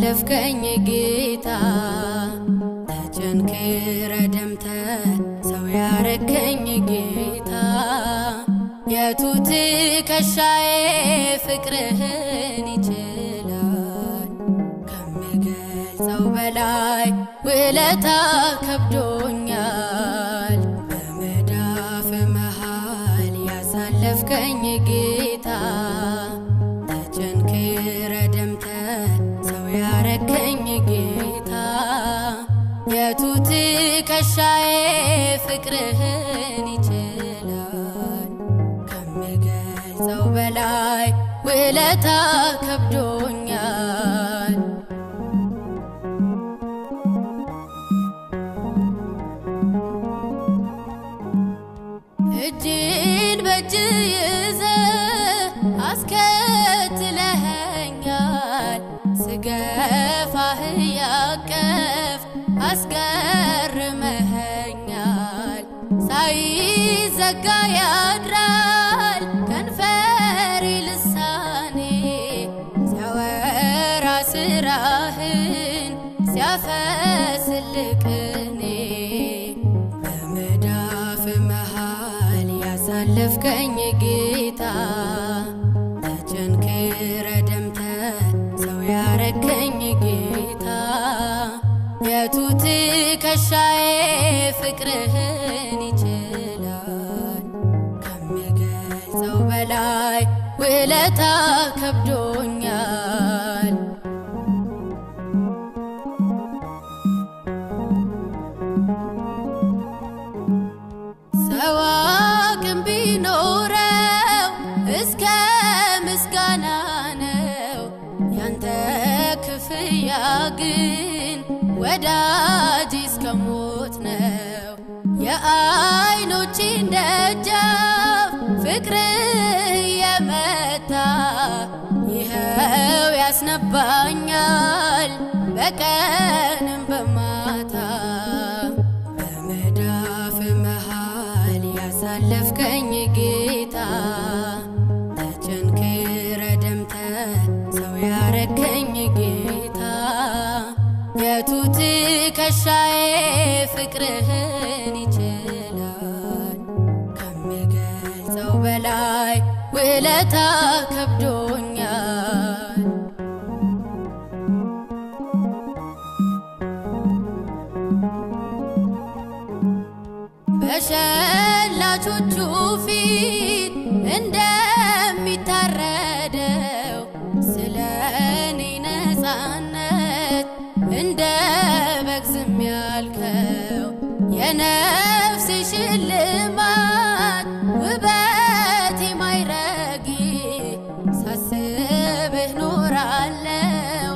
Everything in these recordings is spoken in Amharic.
ያሳለፍከኝ ጌታ ተቸንክረ ደምተ ሰው ያረከኝ ጌታ የቱ ትከሻዬ ፍቅርህን ይችላል ከምገልጸው በላይ ውለታ ከብዶኛል በመዳፍ መሃል ያሳለፍከኝ ጌታ ተቸንክረ ደምተ ሰው ያረከኝ ጌታ የቱ ትከሻዬ ፍቅርህን ይችላል ከምገልጸው በላይ ውለታ ከብዶኛል እጅን በእጅ ይዘህ አስከትለኸኛል ስገፋህ ያቀፍ አስገርመኸኛል ሳይዘጋ ያድራል ከንፈሬ ልሳኔ ሲያወራ ስራህን ሲያፈስልህ ቅኔ በመዳፍ መሃል ያሳለፍከኝ ጌታ ተቸንክረ ደምተ ሰው ያረከኝ ጌታ የቱ ትከሻዬ ፍቅርህን ይችላል ከምገልጸው በላይ ውለታ ከብዶኛል ሰው አቅም ቢኖረው እስከ ምስጋና ነው ያንተ ክፍያ ግን ወዳጅ እስከሞት ነው የዓይኖቼን ደጃፍ ፍቅርህ የመታ ይኸው ያስነባኛል በቀንም በማታ በመዳፍ መሃል ያሳለፍከኝ ጌታ ተቸንክረ ደምተ ሰው ያረከኝ ጌታ የቱ ትከሻዬ ፍቅርህን ይችላል ከምገልጸው በላይ ውለታ ከብዶኛል በሸላቾቹ ፊት እንደሚታረደው ስለኔ ነፃነት እንደ በግ ዝም ያልከው የነፍሴ ሽልማት ውበቴ ማይረጊ ሳስብህ ኖራለው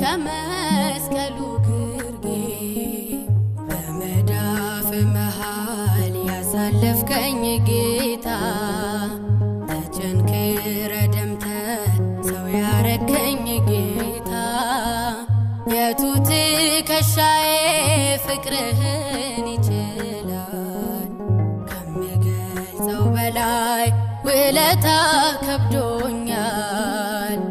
ከመስቀሉ ግርጌ በመዳፍ መሃል ያሳለፍከኝ ጌታ ተቸንክረ ደምተ ሰው ያረከኝ ጌታ የቱ ትከሻዬ ፍቅርህን ይችላል ከምገልጸው በላይ ውለታ ከብዶኛል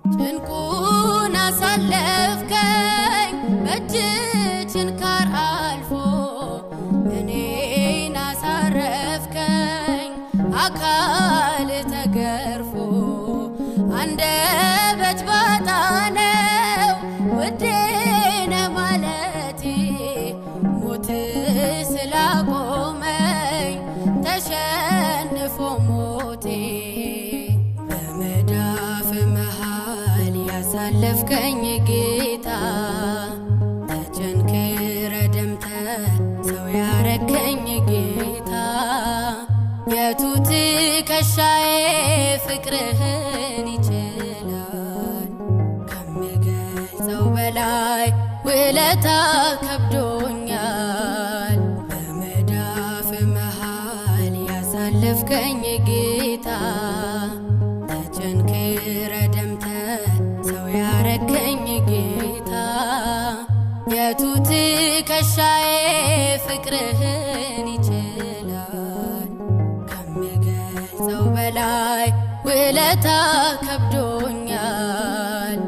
ጭንቁን አሳለፍከኝ በእጅ ችንካር አልፎ እኔን አሳረፍከኝ አካል ተገርፎ አንደበት ባጣ ነው ውዴ ነህ ማለቴ ሞት ስላቆመኝ ተሸንፎ ሞቴ በመዳፍ መሃል ያሳለፍከኝ ጌታ ተቸንክረ ደምተ ሰው ያረከኝ ጌታ የቱ ትከሻዬ ፍቅርህን ይችላል ከምገልጸው በላይ ውለታ ከብዶኛል በመዳፍ መሃል ያሳለፍከኝ ጌታ ተቸንክረ ደምተ ሰው ያረከኝ ጌታ የቱ ትከሻዬ ፍቅርህን ይችላል ላይ ውለታ ከብዶኛል